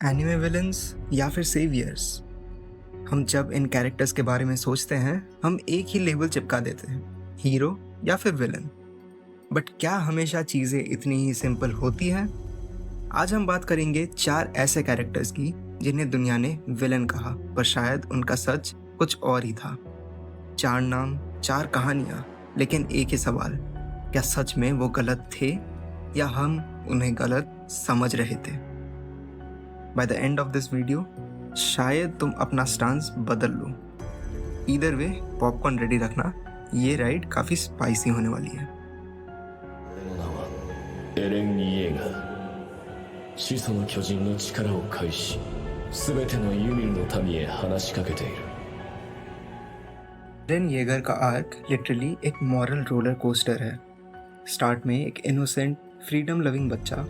Anime villains या फिर saviours, हम जब इन कैरेक्टर्स के बारे में सोचते हैं हम एक ही लेबल चिपका देते हैं, हीरो या फिर विलन। बट क्या हमेशा चीज़ें इतनी ही सिंपल होती हैं? आज हम बात करेंगे 4 ऐसे कैरेक्टर्स की जिन्हें दुनिया ने विलन कहा, पर शायद उनका सच कुछ और ही था। 4 नाम, 4 कहानियाँ, लेकिन एक ही सवाल, क्या सच में वो गलत थे या हम उन्हें गलत समझ रहे थे? By the end of this video शायद तुम अपना स्टांस बदल लो। ईदर वे पॉपकॉर्न रेडी रखना, ये राइड काफ़ी स्पाइसी होने वाली है। 俺の名はエレン・イエーガー。始祖の巨人の力を介し全てのユミルの民へ話しかけている。 एरन येगर का आर्क लिटरली एक मॉरल रोलर कोस्टर है। स्टार्ट में एक इनोसेंट फ्रीडम लविंग बच्चा,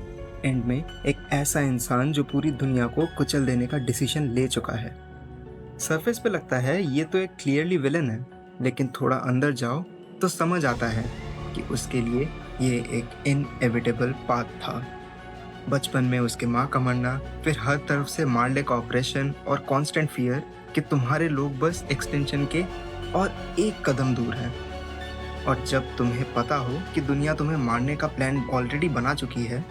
एंड में एक ऐसा इंसान जो पूरी दुनिया को कुचल देने का डिसीजन ले चुका है। सरफेस पे लगता है ये तो एक क्लियरली विलन है, लेकिन थोड़ा अंदर जाओ तो समझ आता है कि उसके लिए ये एक इनएविटेबल पाथ था। बचपन में उसके माँ का मरना, फिर हर तरफ से मारने का ऑपरेशन और कांस्टेंट फियर कि तुम्हारे लोग बस एक्सटेंशन के और एक कदम दूर है। और जब तुम्हें पता हो कि दुनिया तुम्हें मारने का प्लान ऑलरेडी बना चुकी है,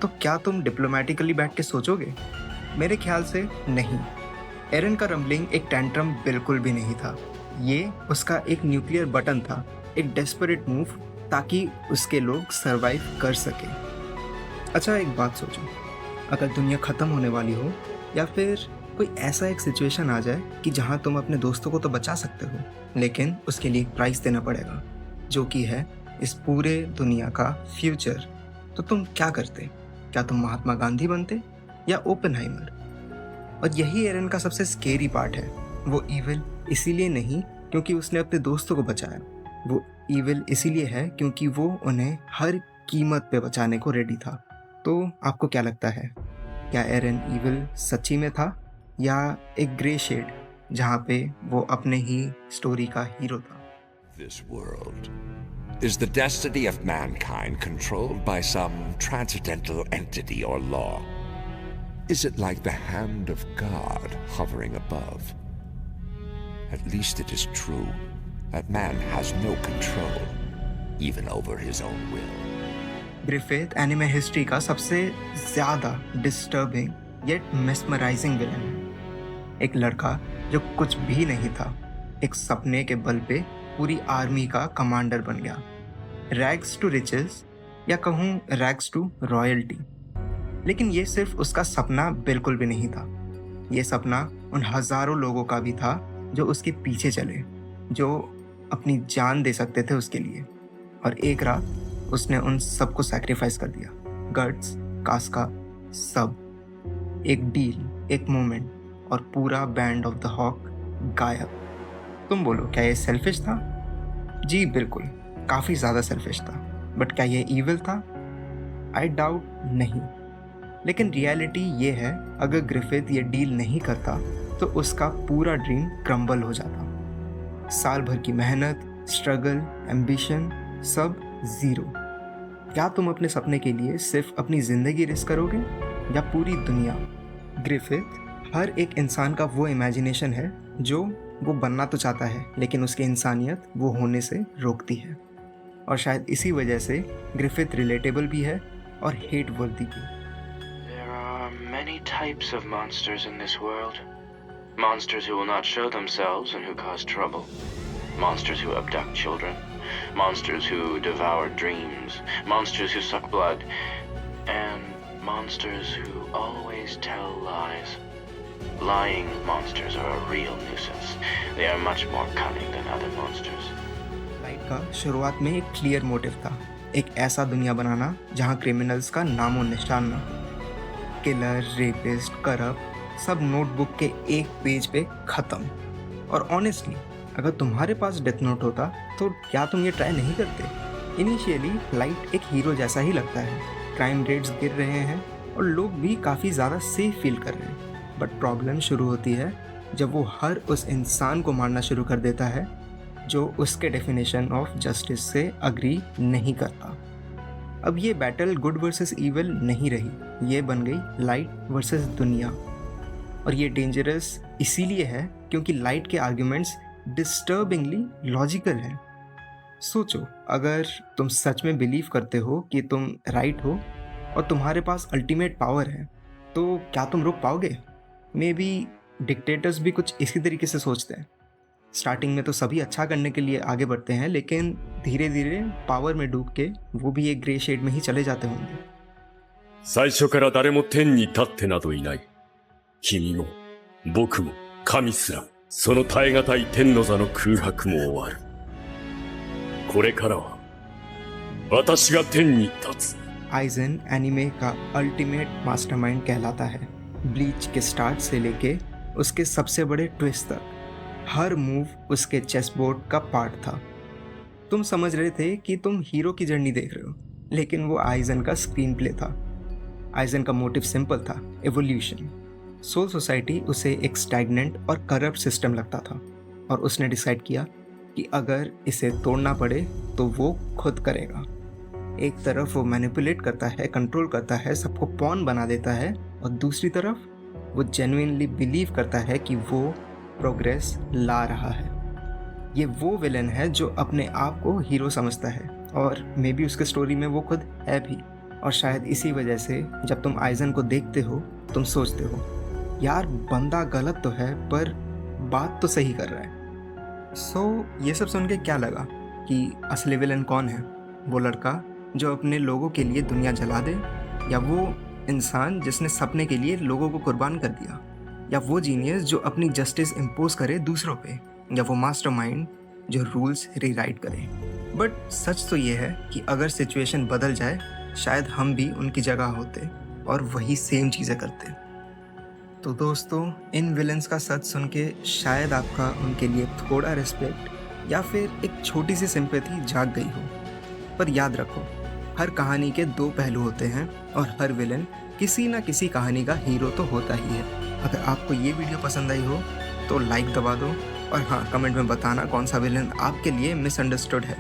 तो क्या तुम डिप्लोमेटिकली बैठ के सोचोगे? मेरे ख्याल से नहीं। एरन का रंबलिंग एक टेंट्रम बिल्कुल भी नहीं था। ये उसका एक न्यूक्लियर बटन था, एक डेस्परेट मूव ताकि उसके लोग सरवाइव कर सके। अच्छा, एक बात सोचो, अगर दुनिया ख़त्म होने वाली हो या फिर कोई ऐसा एक सिचुएशन आ जाए कि जहाँ तुम अपने दोस्तों को तो बचा सकते हो, लेकिन उसके लिए एक प्राइस देना पड़ेगा, जो कि है इस पूरे दुनिया का फ्यूचर, तो तुम क्या करते? क्या तुम महात्मा गांधी बनते या ओपेनहाइमर? और यही एरन का सबसे स्केरी पार्ट है। वो इविल इसीलिए नहीं क्योंकि उसने अपने दोस्तों को बचाया, वो इविल इसीलिए है क्योंकि वो उन्हें हर कीमत पे बचाने को रेडी था। तो आपको क्या लगता है, क्या एरन इविल सच्ची में था या एक ग्रे शेड जहाँ पे वो अपने ही स्टोरी का हीरो था? This world. Is the destiny of mankind controlled by some transcendental entity or law? Is it like the hand of God hovering above? At least it is true that man has no control, even over his own will. Griffith anime history का सबसे ज़्यादा disturbing yet mesmerising villain है। एक लड़का जो कुछ भी नहीं था, एक सपने के बल पे पूरी आर्मी का कमांडर बन गया। रैग्स टू रिचेस या कहूँ रैग्स टू रॉयल्टी। लेकिन ये सिर्फ उसका सपना बिल्कुल भी नहीं था। ये सपना उन हज़ारों लोगों का भी था जो उसके पीछे चले, जो अपनी जान दे सकते थे उसके लिए। और एक रात उसने उन सबको सैक्रिफाइस कर दिया। गट्स, कास्का, सब। एक डील, एक मोमेंट और पूरा बैंड ऑफ द हॉक गायब। तुम बोलो, क्या ये सेल्फिश था? जी बिल्कुल, काफ़ी ज़्यादा सेल्फिश था। बट क्या ये ईविल था? आई डाउट नहीं। लेकिन रियलिटी ये है, अगर ग्रिफिथ ये डील नहीं करता तो उसका पूरा ड्रीम क्रम्बल हो जाता। साल भर की मेहनत, स्ट्रगल, एम्बिशन, सब ज़ीरो। क्या तुम अपने सपने के लिए सिर्फ अपनी ज़िंदगी रिस्क करोगे या पूरी दुनिया? ग्रिफिथ हर एक इंसान का वो इमेजिनेशन है जो वो बनना तो चाहता है, लेकिन उसकी इंसानियत वो होने से रोकती है। और शायद इसी वजह से ग्रिफिथ रिलेटेबल भी है और हेट वर्दी भी। There are many types of monsters in this world. Monsters who will not show themselves and who cause trouble. Monsters who abduct children. Monsters who devour dreams. Monsters who suck blood. And monsters who always tell lies. Lying monsters are a real nuisance. They are much more cunning than other monsters. Light का शुरुआत में एक clear motive था, एक ऐसा दुनिया बनाना जहाँ criminals का नामो निशान ना हो। किलर, रेपिस्ट, करप्ट, सब नोटबुक के एक पेज पे ख़त्म। और ऑनेस्टली, अगर तुम्हारे पास डेथ नोट होता तो क्या तुम ये ट्राई नहीं करते? इनिशियली लाइट एक हीरो जैसा ही लगता है, क्राइम रेट्स गिर रहे हैं और लोग भी काफ़ी ज़्यादा सेफ फील कर रहे हैं। बट प्रॉब्लम शुरू होती है जब वो हर उस इंसान को मारना शुरू कर देता है जो उसके डेफिनेशन ऑफ जस्टिस से अग्री नहीं करता। अब ये बैटल गुड वर्सेस इविल नहीं रही, ये बन गई लाइट वर्सेस दुनिया। और ये डेंजरस इसीलिए है क्योंकि लाइट के आर्ग्यूमेंट्स डिस्टर्बिंगली लॉजिकल हैं। सोचो, अगर तुम सच में बिलीव करते हो कि तुम राइट हो और तुम्हारे पास अल्टीमेट पावर है, तो क्या तुम रोक पाओगे? मे बी डिक्टेटर्स भी कुछ इसी तरीके से सोचते हैं। स्टार्टिंग में तो सभी अच्छा करने के लिए आगे बढ़ते हैं, लेकिन धीरे धीरे पावर में डूब के वो भी एक ग्रे शेड में ही चले जाते होंगे। 最初から誰も天に立ってなどいない。君も僕も神すらその耐え難い天の座の空白も終わる。これからは私が天に立つ。आइजन एनिमे का अल्टीमेट मास्टरमाइंड कहलाता है। ब्लीच के स्टार्ट से लेके उसके सबसे बड़े ट्विस्ट तक हर मूव उसके चेसबोर्ड का पार्ट था। तुम समझ रहे थे कि तुम हीरो की जर्नी देख रहे हो, लेकिन वो आइजन का स्क्रीन प्ले था। आइजन का मोटिव सिंपल था, एवोल्यूशन। सोल सोसाइटी उसे एक स्टैग्नेंट और करप्ट सिस्टम लगता था, और उसने डिसाइड किया कि अगर इसे तोड़ना पड़े तो वो खुद करेगा। एक तरफ वो मैनिपुलेट करता है, कंट्रोल करता है, सबको पॉन बना देता है, और दूसरी तरफ वो जेन्युइनली बिलीव करता है कि वो प्रोग्रेस ला रहा है। ये वो विलन है जो अपने आप को हीरो समझता है, और मे बी उसके स्टोरी में वो खुद है भी। और शायद इसी वजह से जब तुम आइजन को देखते हो तुम सोचते हो, यार बंदा गलत तो है पर बात तो सही कर रहा है। ये सब सुन के क्या लगा कि असली विलन कौन है? वो लड़का जो अपने लोगों के लिए दुनिया जला दे, या वो इंसान जिसने सपने के लिए लोगों को कुर्बान कर दिया, या वो जीनियस जो अपनी जस्टिस इम्पोज करे दूसरों पे, या वो मास्टरमाइंड जो रूल्स रीराइट करे। बट सच तो ये है कि अगर सिचुएशन बदल जाए शायद हम भी उनकी जगह होते और वही सेम चीज़ें करते। तो दोस्तों, इन विलन्स का सच सुन के शायद आपका उनके लिए थोड़ा रिस्पेक्ट या फिर एक छोटी सी सिंपैथी जाग गई हो। पर याद रखो, हर कहानी के दो पहलू होते हैं और हर विलन किसी ना किसी कहानी का हीरो तो होता ही है। अगर आपको ये वीडियो पसंद आई हो तो लाइक दबा दो, और हाँ, कमेंट में बताना कौन सा विलन आपके लिए मिसअंडरस्टूड है,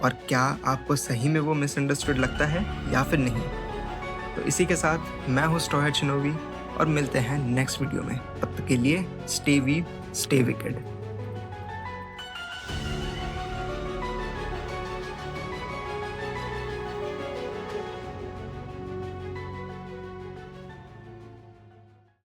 और क्या आपको सही में वो मिसअंडरस्टूड लगता है या फिर नहीं। तो इसी के साथ मैं हूँ स्ट्रॉ हैट शिनोबी, और मिलते हैं नेक्स्ट वीडियो में। तब तक के लिए स्टे वी स्टे विकेड।